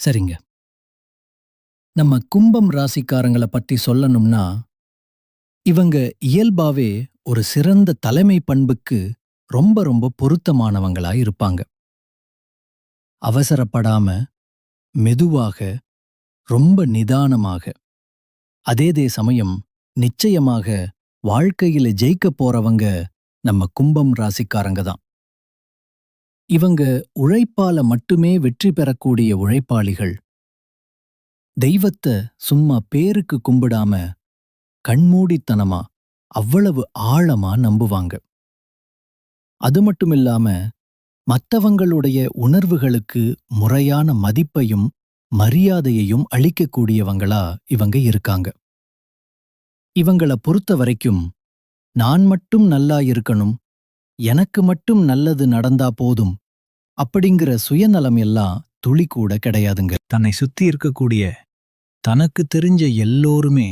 சரிங்க. நம்ம கும்பம் ராசிக்காரங்கள பத்தி சொல்லணும்னா, இவங்க இயல்பாவே ஒரு சிறந்த தலைமை பண்புக்கு ரொம்ப ரொம்ப பொருத்தமானவங்களா இருப்பாங்க. அவசரப்படாம, மெதுவாக, ரொம்ப நிதானமாக, அதே சமயம் நிச்சயமாக வாழ்க்கையில ஜெயிக்கப் போறவங்க நம்ம கும்பம் ராசிக்காரங்க தான். இவங்க உழைப்பால மட்டுமே வெற்றி பெறக்கூடிய உழைப்பாளிகள். தெய்வத்த சும்மா பேருக்கு கும்பிடாம கண்மூடித்தனமா அவ்வளவு ஆழமா நம்புவாங்க. அது மட்டுமில்லாம மத்தவங்களுடைய உணர்வுகளுக்கு முறையான மதிப்பையும் மரியாதையையும் அளிக்கக்கூடியவங்களா இவங்க இருக்காங்க. இவங்கள பொறுத்த வரைக்கும் நான் மட்டும் நல்லா இருக்கணும், எனக்கு மட்டும் நல்லது நடந்தா போதும் அப்படிங்கிற சுயநலம் எல்லாம் துளி கூட கிடையாதுங்க. தன்னை சுத்தி இருக்கக்கூடிய தனக்கு தெரிஞ்ச எல்லோருமே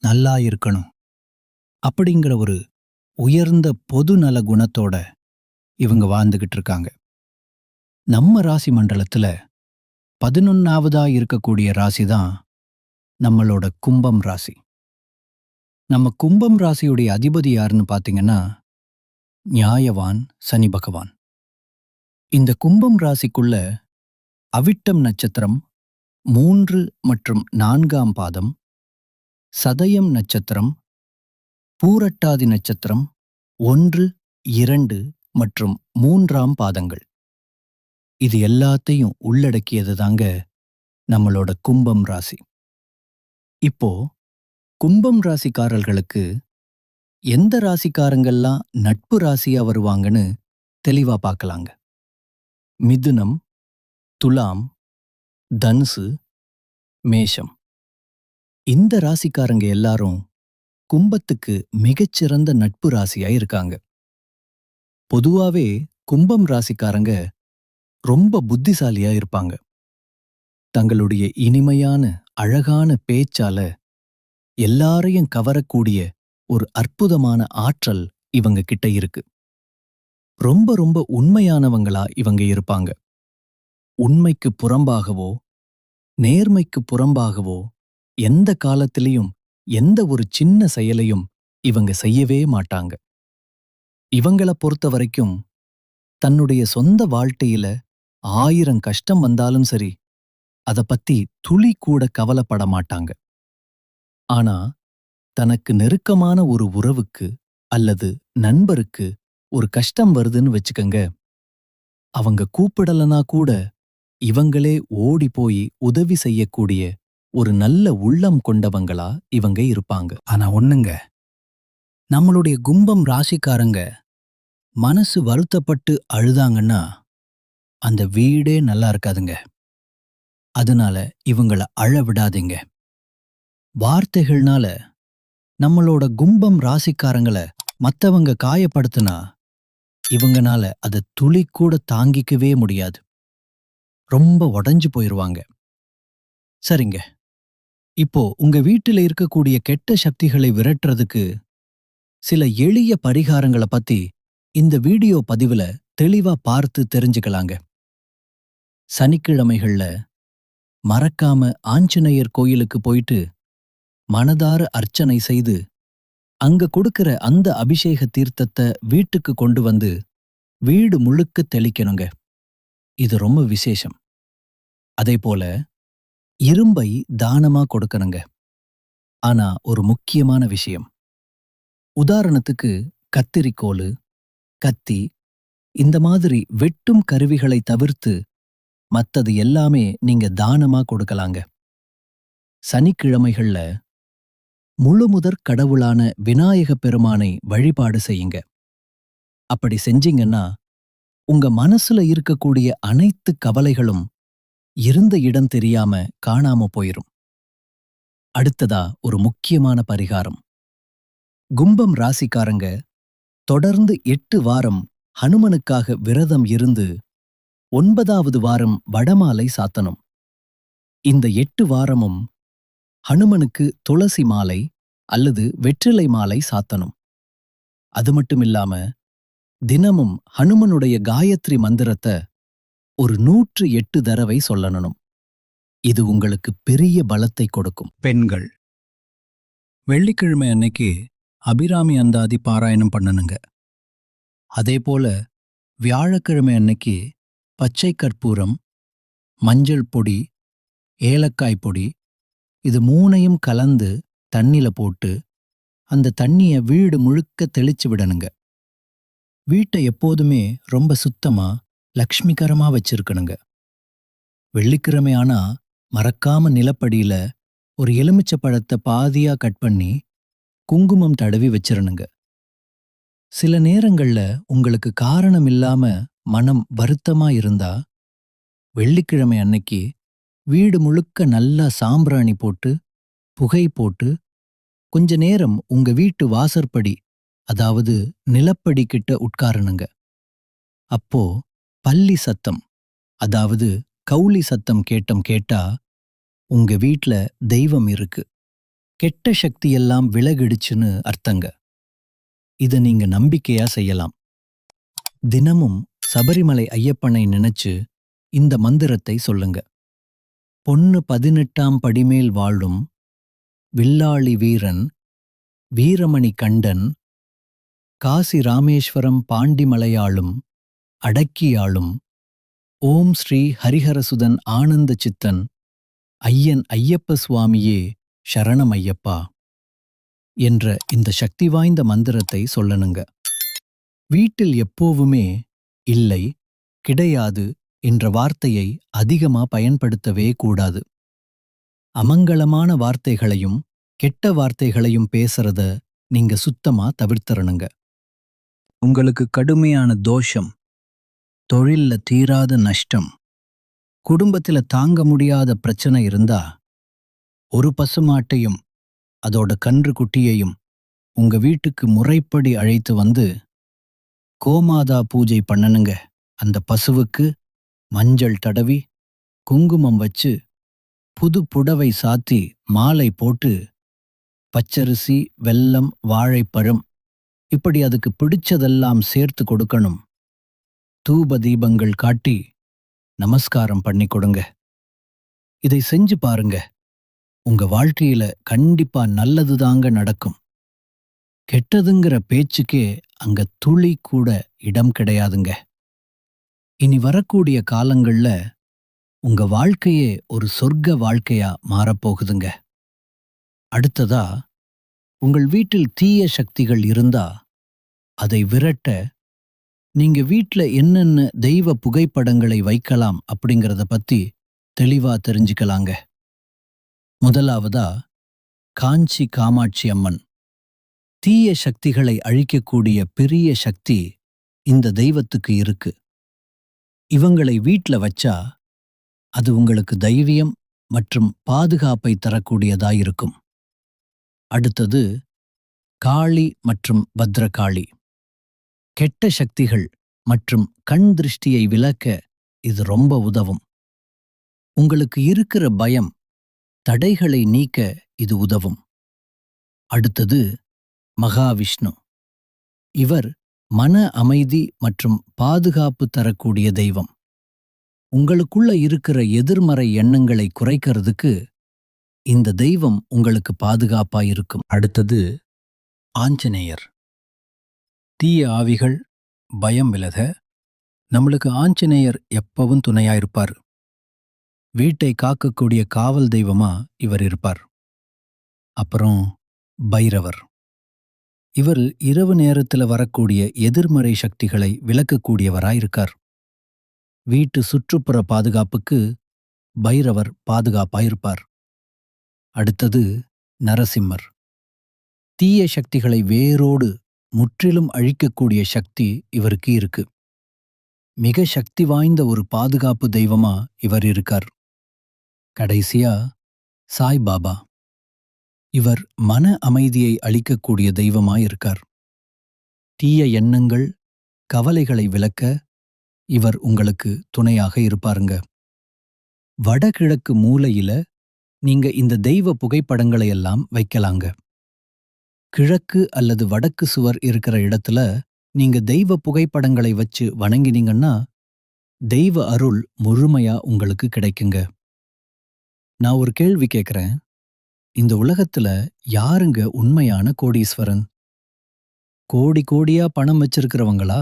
நல்லா இருக்கணும் அப்படிங்கிற ஒரு உயர்ந்த பொது நல குணத்தோட இவங்க வாழ்ந்துகிட்டு இருக்காங்க. நம்ம ராசி மண்டலத்துல 11வதா இருக்கக்கூடிய ராசி தான் நம்மளோட கும்பம் ராசி. நம்ம கும்பம் ராசியுடைய அதிபதி யாருன்னு பாத்தீங்கன்னா, நியாயவான் சனி பகவான். இந்த கும்பம் ராசிக்குள்ள அவிட்டம் நட்சத்திரம் 3 மற்றும் 4ஆம் பாதம், சதயம் நட்சத்திரம், பூரட்டாதி நட்சத்திரம் 1, 2 மற்றும் 3ஆம் பாதங்கள். இது எல்லாத்தையும் உள்ளடக்கியது தாங்க நம்மளோட கும்பம் ராசி. இப்போ கும்பம் ராசிக்காரர்களுக்கு எந்த ராசிக்காரங்கள்லாம் நட்பு ராசியா வருவாங்கன்னு தெளிவா பார்க்கலாங்க. மிதுனம், துலாம், தனுசு, மேஷம். இந்த ராசிக்காரங்க எல்லாரும் கும்பத்துக்கு மிகச்சிறந்த நட்பு ராசியா இருக்காங்க. பொதுவாவே கும்பம் ராசிக்காரங்க ரொம்ப புத்திசாலியா இருப்பாங்க. தங்களுடைய இனிமையான அழகான பேச்சால எல்லாரையும் கவரக்கூடிய ஒரு அற்புதமான ஆற்றல் இவங்க கிட்ட இருக்கு. ரொம்ப ரொம்ப உண்மையானவங்களா இவங்க இருப்பாங்க. உண்மைக்கு புறம்பாகவோ நேர்மைக்கு புறம்பாகவோ எந்த காலத்திலையும் எந்த ஒரு சின்ன செயலையும் இவங்க செய்யவே மாட்டாங்க. இவங்கள பொறுத்த வரைக்கும் தன்னுடைய சொந்த வாழ்க்கையில 1000 கஷ்டம் வந்தாலும் சரி, அத பத்தி துளி கூட கவலைப்பட மாட்டாங்க. ஆனா தனக்கு நெருக்கமான ஒரு உறவுக்கு அல்லது நண்பருக்கு ஒரு கஷ்டம் வருதுன்னு வச்சுக்கங்க, அவங்க கூப்பிடலனா கூட இவங்களே ஓடி போய் உதவி செய்யக்கூடிய ஒரு நல்ல உள்ளம் கொண்டவங்களா இவங்க இருப்பாங்க. ஆனா ஒண்ணுங்க, நம்மளுடைய கும்பம் ராசிக்காரங்க மனசு வருத்தப்பட்டு அழுதாங்கன்னா அந்த வீடே நல்லா இருக்காதுங்க. அதனால இவங்கள அழ விடாதீங்க. வார்த்தைகள்னால நம்மளோட கும்பம் ராசிக்காரங்கள மத்தவங்க காயப்படுத்தினா இவங்கனால அதை துளி கூட தாங்கிக்கவே முடியாது. ரொம்ப உடைஞ்சு போயிருவாங்க. சரிங்க, இப்போ உங்க வீட்டில இருக்கக்கூடிய கெட்ட சக்திகளை விரட்டுறதுக்கு சில எளிய பரிகாரங்களை பத்தி இந்த வீடியோ பதிவுல தெளிவா பார்த்து தெரிஞ்சுக்கலாங்க. சனிக்கிழமைகள்ல மறக்காம ஆஞ்சநேயர் கோயிலுக்கு போயிட்டு மனதார அர்ச்சனை செய்து அங்க கொடுக்கிற அந்த அபிஷேக தீர்த்தத்தை வீட்டுக்கு கொண்டு வந்து வீடு முழுக்க தெளிக்கணுங்க. இது ரொம்ப விசேஷம். அதேபோல இரும்பை தானமா கொடுக்கணுங்க. ஆனா ஒரு முக்கியமான விஷயம், உதாரணத்துக்கு கத்திரிக்கோலு, கத்தி, இந்த மாதிரி வெட்டும் கருவிகளை தவிர்த்து மத்தது எல்லாமே நீங்க தானமா கொடுக்கலாங்க. சனிக்கிழமைகள்ல முழுமுதற் கடவுளான விநாயக பெருமானை வழிபாடு செய்யுங்க. அப்படி செஞ்சீங்கன்னா உங்க மனசுல இருக்கக்கூடிய அனைத்து கவலைகளும் இருந்த இடம் தெரியாம காணாம போயிரும். அடுத்ததா ஒரு முக்கியமான பரிகாரம். கும்பம் ராசிக்காரங்க தொடர்ந்து 8 வாரம் ஹனுமனுக்காக விரதம் இருந்து 9வது வாரம் வடமாலை சாத்தணும். இந்த 8 வாரமும் ஹனுமனுக்கு துளசி மாலை அல்லது வெற்றிலை மாலை சாத்தணும். அது மட்டுமில்லாம தினமும் ஹனுமனுடைய காயத்ரி மந்திரத்தை ஒரு 108 தடவை சொல்லணும். இது உங்களுக்கு பெரிய பலத்தை கொடுக்கும். பெண்கள் வெள்ளிக்கிழமை அன்னைக்கு அபிராமி அந்தாதி பாராயணம் பண்ணணுங்க. அதேபோல வியாழக்கிழமை அன்னைக்கு பச்சை கற்பூரம், மஞ்சள் பொடி, ஏலக்காய் பொடி இது மூணையும் கலந்து தண்ணில போட்டு அந்த தண்ணிய வீடு முழுக்க தெளிச்சு விடணுங்க. வீட்டை எப்போதுமே ரொம்ப சுத்தமா லக்ஷ்மிகரமா வச்சிருக்கணுங்க. வெள்ளிக்கிழமை ஆனா மறக்காம நிலப்படியில ஒரு எலுமிச்சை பழத்தை பாதியா கட் பண்ணி குங்குமம் தடவி வச்சிரணுங்க. சில நேரங்கள்ல உங்களுக்கு காரணம் இல்லாம மனம் வருத்தமா இருந்தா வெள்ளிக்கிழமை அன்னைக்கு வீடு முழுக்க நல்லா சாம்பிராணி போட்டு புகை போட்டு கொஞ்ச நேரம் உங்க வீட்டு வாசற்படி, அதாவது நிலப்படி கிட்ட உட்காரணுங்க. அப்போ பல்லி சத்தம், அதாவது கௌளி சத்தம் கேட்டா உங்க வீட்ல தெய்வம் இருக்கு, கெட்ட சக்தியெல்லாம் விலகிடுச்சுன்னு அர்த்தங்க. இத நீங்க நம்பிக்கையா செய்யலாம். தினமும் சபரிமலை ஐயப்பனை நினைச்சு இந்த மந்திரத்தை சொல்லுங்க. பொன்னு 18ஆம் படிமேல் வாழும் வில்லாளி வீரன் வீரமணி கண்டன் காசி ராமேஸ்வரம் பாண்டிமலையாளும் அடக்கியாளும் ஓம் ஸ்ரீ ஹரிஹரசுதன் ஆனந்த சித்தன் ஐயன் ஐயப்ப சுவாமியே சரணம் ஐயப்பா என்ற இந்த சக்தி வாய்ந்த மந்திரத்தை சொல்லணுங்க. வீட்டில் எப்போவுமே இல்லை, கிடையாது என்ற வார்த்தையை அதிகமா பயன்படுத்தவே கூடாது. அமங்கலமான வார்த்தைகளையும் கெட்ட வார்த்தைகளையும் பேசுறத நீங்க சுத்தமா தவிர்த்தரணுங்க. உங்களுக்கு கடுமையான தோஷம், தொழில்ல தீராத நஷ்டம், குடும்பத்தில தாங்க முடியாத பிரச்சனை இருந்தா ஒரு பசுமாட்டையும் அதோட கன்று குட்டியையும் உங்க வீட்டுக்கு முறைப்படி அழைத்து வந்து கோமாதா பூஜை பண்ணணுங்க. அந்த பசுவுக்கு மஞ்சள் தடவி குங்குமம் வச்சு புது புடவை சாத்தி மாலை போட்டு பச்சரிசி, வெல்லம், வாழைப்பழம் இப்படி அதுக்கு பிடிச்சதெல்லாம் சேர்த்து கொடுக்கணும். தூப தீபங்கள் காட்டி நமஸ்காரம் பண்ணி கொடுங்க. இதை செஞ்சு பாருங்க. உங்க வாழ்க்கையில கண்டிப்பா நல்லதுதாங்க நடக்கும். கெட்டதுங்கிற பேச்சுக்கே அங்க துளி கூட இடம் கிடையாதுங்க. இனி வரக்கூடிய காலங்கள்ல உங்க வாழ்க்கையே ஒரு சொர்க்க வாழ்க்கையா மாறப்போகுதுங்க. அடுத்ததா, உங்கள் வீட்டில் தீய சக்திகள் இருந்தா அதை விரட்ட நீங்க வீட்ல என்னென்ன தெய்வ புகைப்படங்களை வைக்கலாம் அப்படிங்கறத பத்தி தெளிவா தெரிஞ்சுக்கலாங்க. முதலாவதா, காஞ்சி காமாட்சி அம்மன். தீய சக்திகளை அழிக்கக்கூடிய பெரிய சக்தி இந்த தெய்வத்துக்கு இருக்கு. இவங்களை வீட்ல வச்சா அது உங்களுக்கு தைரியம் மற்றும் பாதுகாப்பை தரக்கூடியதாயிருக்கும். அடுத்தது, காளி மற்றும் பத்ரகாளி. கெட்ட சக்திகள் மற்றும் கண் திருஷ்டியை விலக்க இது ரொம்ப உதவும். உங்களுக்கு இருக்கிற பயம், தடைகளை நீக்க இது உதவும். அடுத்தது, மகாவிஷ்ணு. இவர் மன அமைதி மற்றும் பாதுகாப்பு தரக்கூடிய தெய்வம். உங்களுக்குள்ள இருக்கிற எதிர்மறை எண்ணங்களை குறைக்கிறதுக்கு இந்த தெய்வம் உங்களுக்கு பாதுகாப்பாயிருக்கும். அடுத்தது, ஆஞ்சநேயர். தீய ஆவிகள், பயம் விலக நம்மளுக்கு ஆஞ்சநேயர் எப்பவும் துணையாயிருப்பார். வீட்டை காக்கக்கூடிய காவல் தெய்வமா இவர் இருப்பார். அப்புறம் பைரவர். இவர் இரவு நேரத்துல வரக்கூடிய எதிர்மறை சக்திகளை விலக்கக்கூடியவராயிருக்கார். வீட்டு சுற்றுப்புற பாதுகாப்புக்கு பைரவர் பாதுகாப்பாயிருப்பார். அடுத்தது, நரசிம்மர். தீய சக்திகளை வேரோடு முற்றிலும் அழிக்கக்கூடிய சக்தி இவருக்கு இருக்கு. மிக சக்தி வாய்ந்த ஒரு பாதுகாப்பு தெய்வமா இவர் இருக்கார். கடைசியா, சாய்பாபா. இவர் மன அமைதியை அளிக்கக்கூடிய தெய்வமாயிருக்கார். தீய எண்ணங்கள், கவலைகளை விலக்க இவர் உங்களுக்கு துணையாக இருப்பாருங்க. வடகிழக்கு மூலையில நீங்க இந்த தெய்வ புகைப்படங்களை எல்லாம் வைக்கலாங்க. கிழக்கு அல்லது வடக்கு சுவர் இருக்கிற இடத்துல நீங்க தெய்வ புகைப்படங்களை வச்சு வணங்கினீங்கன்னா தெய்வ அருள் முழுமையா உங்களுக்கு கிடைக்குங்க. நான் ஒரு கேள்வி கேட்கிறேன். இந்த உலகத்துல யாருங்க உண்மையான கோடீஸ்வரன்? கோடி கோடியா பணம் வச்சிருக்கிறவங்களா?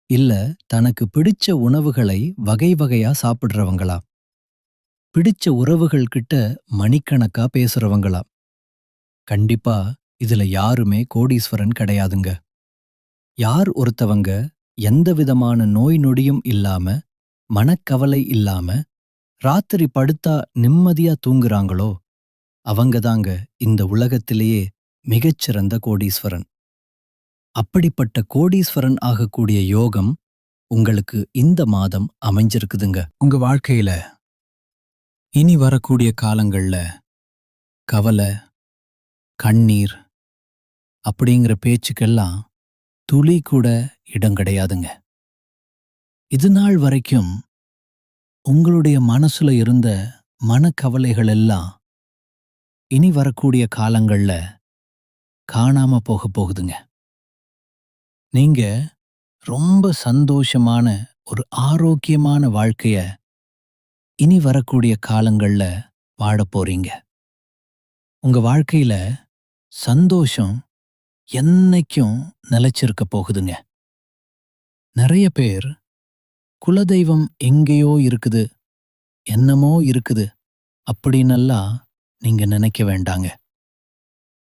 இல்ல தனக்கு பிடிச்ச உணவுகளை வகை வகையா சாப்பிடுறவங்களா? பிடிச்ச உறவுகள் கிட்ட மணிக்கணக்கா பேசுறவங்களா? கண்டிப்பா இதுல யாருமே கோடீஸ்வரன் கிடையாதுங்க. யார் ஒருத்தவங்க எந்த விதமான நோய் நொடியும் இல்லாம, மனக்கவலை இல்லாம, ராத்திரி படுத்தா நிம்மதியா தூங்குறாங்களோ, அவங்க தாங்க இந்த உலகத்திலேயே மிகச்சிறந்த கோடீஸ்வரன். அப்படிப்பட்ட கோடீஸ்வரன் ஆகக்கூடிய யோகம் உங்களுக்கு இந்த மாதம் அமைஞ்சிருக்குதுங்க. உங்க வாழ்க்கையில இனி வரக்கூடிய காலங்கள்ல கவலை, கண்ணீர் அப்படிங்கிற பேச்சுக்கெல்லாம் துளி கூட இடம் கிடையாதுங்க. இது நாள் வரைக்கும் உங்களுடைய மனசுல இருந்த மனக்கவலைகள் எல்லாம் இனி வரக்கூடிய காலங்கள்ல காணாம போக போகுதுங்க. நீங்க ரொம்ப சந்தோஷமான ஒரு ஆரோக்கியமான வாழ்க்கைய இனி வரக்கூடிய காலங்கள்ல வாழப் போறீங்க. உங்க வாழ்க்கையில சந்தோஷம் என்னைக்கும் நிலைச்சிருக்க போகுதுங்க. நிறைய பேர் குலதெய்வம் எங்கேயோ இருக்குது, என்னமோ இருக்குது அப்படின்னெல்லாம் நீங்க நினைக்க வேண்டாங்க.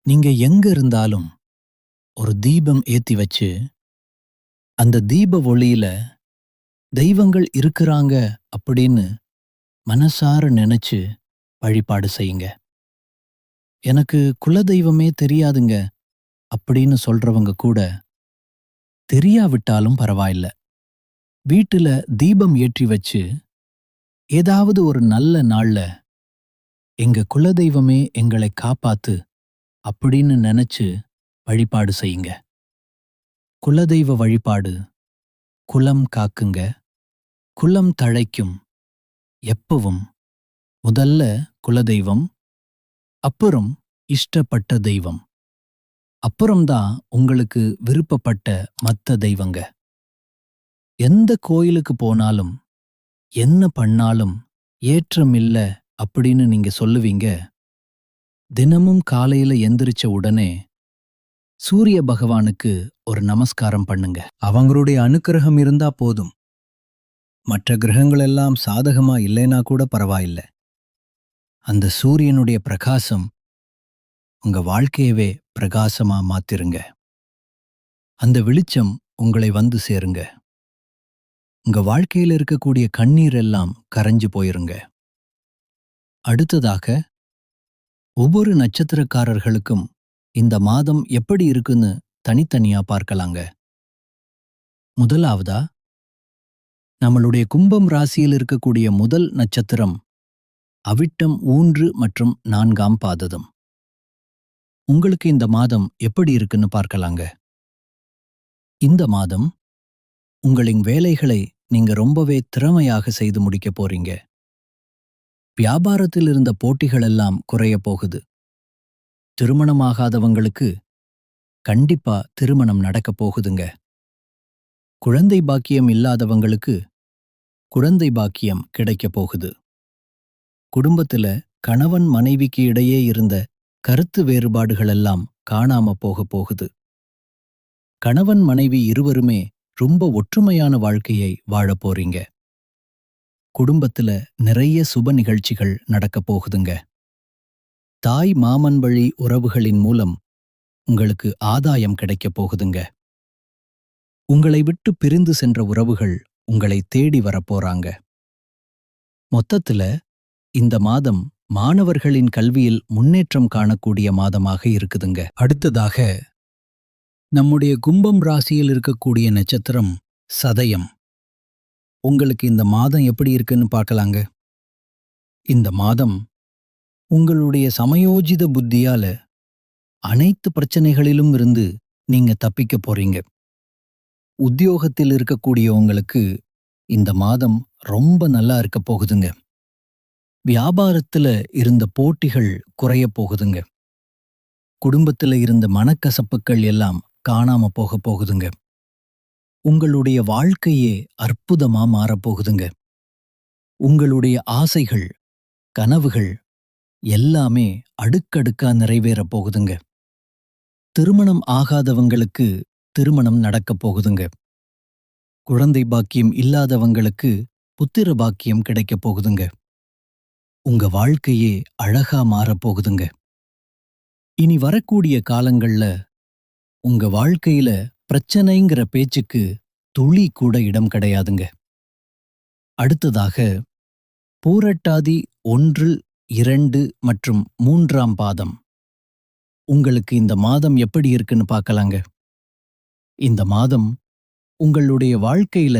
நீங்க எங்க இருந்தாலும் ஒரு தீபம் ஏத்தி வச்சு, அந்த தீப ஒளியில தெய்வங்கள் இருக்கிறாங்க அப்படின்னு மனசார நினைச்சு வழிபாடு செய்யுங்க. எனக்கு குலதெய்வமே தெரியாதுங்க அப்படின்னு சொல்றவங்க கூட தெரியாவிட்டாலும் பரவாயில்ல. வீட்டுல தீபம் ஏற்றி வச்சு ஏதாவது ஒரு நல்ல நாள்ல எங்க குலதெய்வமே எங்களை காப்பாத்து அப்படின்னு நினைச்சு வழிபாடு செய்யுங்க. குலதெய்வ வழிபாடு குலம் காக்குங்க, குலம் தழைக்கும். எப்பவும் முதல்ல குலதெய்வம், அப்புறம் இஷ்டப்பட்ட தெய்வம், அப்புறம்தான் உங்களுக்கு விருப்பப்பட்ட மத்த தெய்வங்க. எந்த கோயிலுக்கு போனாலும் என்ன பண்ணாலும் ஏற்றம் இல்ல அப்படின்னு நீங்க சொல்லுவீங்க. தினமும் காலையில எந்திரிச்ச உடனே சூரிய பகவானுக்கு ஒரு நமஸ்காரம் பண்ணுங்க. அவங்களுடைய அனுக்கிரகம் இருந்தா போதும். மற்ற கிரகங்கள் எல்லாம் சாதகமா இல்லைனா கூட பரவாயில்ல. அந்த சூரியனுடைய பிரகாசம் உங்க வாழ்க்கையவே பிரகாசமா மாத்திருங்க. அந்த வெளிச்சம் உங்களை வந்து சேருங்க. உங்க வாழ்க்கையில இருக்கக்கூடிய கண்ணீர் எல்லாம் கரைஞ்சு போயிருங்க. அடுத்ததாக ஒவ்வொரு நட்சத்திரக்காரர்களுக்கும் இந்த மாதம் எப்படி இருக்குன்னு தனித்தனியா பார்க்கலாங்க. முதலாவதா நம்மளுடைய கும்பம் ராசியில் இருக்கக்கூடிய முதல் நட்சத்திரம் அவிட்டம் 3 மற்றும் 4ஆம் பாதம். உங்களுக்கு இந்த மாதம் எப்படி இருக்குன்னு பார்க்கலாங்க. இந்த மாதம் உங்களின் வேலைகளை நீங்க ரொம்பவே திறமையாக செய்து முடிக்க போறீங்க. வியாபாரத்தில் இருந்த போட்டிகள் எல்லாம் குறைய போகுது. திருமணமாகாதவங்களுக்கு கண்டிப்பா திருமணம் நடக்கப் போகுதுங்க. குழந்தை பாக்கியம் இல்லாதவங்களுக்கு குழந்தை பாக்கியம் கிடைக்கப் போகுது. குடும்பத்துல கணவன் மனைவிக்கு இடையே இருந்த கருத்து வேறுபாடுகளெல்லாம் காணாம போகப் போகுது. கணவன் மனைவி இருவருமே ரொம்ப ஒற்றுமையான வாழ்க்கையை வாழப் போறீங்க. குடும்பத்துல நிறைய சுப நிகழ்ச்சிகள் நடக்கப் போகுதுங்க. தாய் மாமன் வழி உறவுகளின் மூலம் உங்களுக்கு ஆதாயம் கிடைக்கப் போகுதுங்க. உங்களை விட்டு பிரிந்து சென்ற உறவுகள் உங்களை தேடி வரப்போறாங்க. மொத்தத்துல இந்த மாதம் மாணவர்களின் கல்வியில் முன்னேற்றம் காணக்கூடிய மாதமாக இருக்குதுங்க. அடுத்ததாக நம்முடைய கும்பம் ராசியில் இருக்கக்கூடிய நட்சத்திரம் சதயம். உங்களுக்கு இந்த மாதம் எப்படி இருக்குன்னு பார்க்கலாங்க. இந்த மாதம் உங்களுடைய சமயோஜித புத்தியால அனைத்து பிரச்சனைகளிலும் இருந்து நீங்க தப்பிக்க போறீங்க. உத்தியோகத்தில் இருக்கக்கூடிய உங்களுக்கு இந்த மாதம் ரொம்ப நல்லா இருக்க போகுதுங்க. வியாபாரத்துல இருந்த போட்டிகள் குறைய போகுதுங்க. குடும்பத்துல இருந்த மனக்கசப்புக்கள் எல்லாம் காணாம போக போகுதுங்க. உங்களுடைய வாழ்க்கையே அற்புதமா மாறப்போகுதுங்க. உங்களுடைய ஆசைகள் கனவுகள் எல்லாமே அடுக்கடுக்கா நிறைவேறப் போகுதுங்க. திருமணம் ஆகாதவங்களுக்கு திருமணம் நடக்கப் போகுதுங்க. குழந்தை பாக்கியம் இல்லாதவங்களுக்கு புத்திர பாக்கியம் கிடைக்கப் போகுதுங்க. உங்க வாழ்க்கையே அழகா மாறப் போகுதுங்க. இனி வரக்கூடிய காலங்கள்ல உங்க வாழ்க்கையில பிரச்சனைங்கிற பேச்சுக்கு துளி கூட இடம் கிடையாதுங்க. அடுத்ததாக பூரட்டாதி 1, 2 மற்றும் 3ஆம் பாதம். உங்களுக்கு இந்த மாதம் எப்படி இருக்குன்னு பார்க்கலாங்க. இந்த மாதம் உங்களுடைய வாழ்க்கையில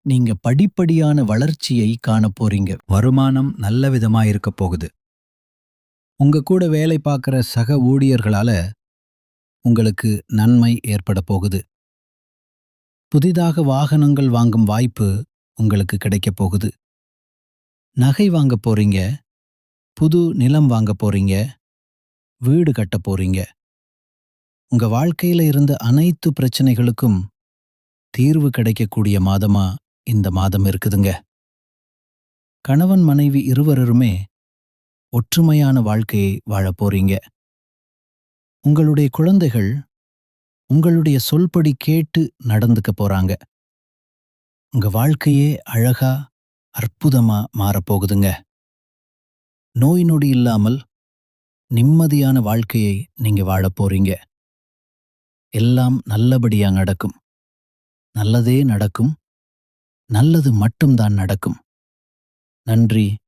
நீங்க படிப்படியான வளர்ச்சியை காணப் போறீங்க. வருமானம் நல்ல விதமா இருக்க போகுது. உங்க கூட வேலை பார்க்குற சக ஊழியர்களால உங்களுக்கு நன்மை ஏற்பட போகுது. புதிதாக வாகனங்கள் வாங்கும் வாய்ப்பு உங்களுக்கு கிடைக்கப் போகுது. நகை வாங்க போறீங்க, புது நிலம் வாங்க போறீங்க, வீடு கட்ட போறீங்க. உங்க வாழ்க்கையில இருந்த அனைத்து பிரச்சனைகளுக்கும் தீர்வு கிடைக்கக்கூடிய மாதமா இந்த மாதம் இருக்குதுங்க. கணவன் மனைவி இருவருமே ஒற்றுமையான வாழ்க்கையை வாழப் போறீங்க. உங்களுடைய குழந்தைகள் உங்களுடைய சொல்படி கேட்டு நடந்துக்க போறாங்க. உங்க வாழ்க்கையே அழகா அற்புதமா மாறப்போகுதுங்க. நோய் நொடி இல்லாமல் நிம்மதியான வாழ்க்கையை நீங்க வாழப் போறீங்க. எல்லாம் நல்லபடியா நடக்கும். நல்லதே நடக்கும். நல்லது மட்டும்தான் நடக்கும். நன்றி.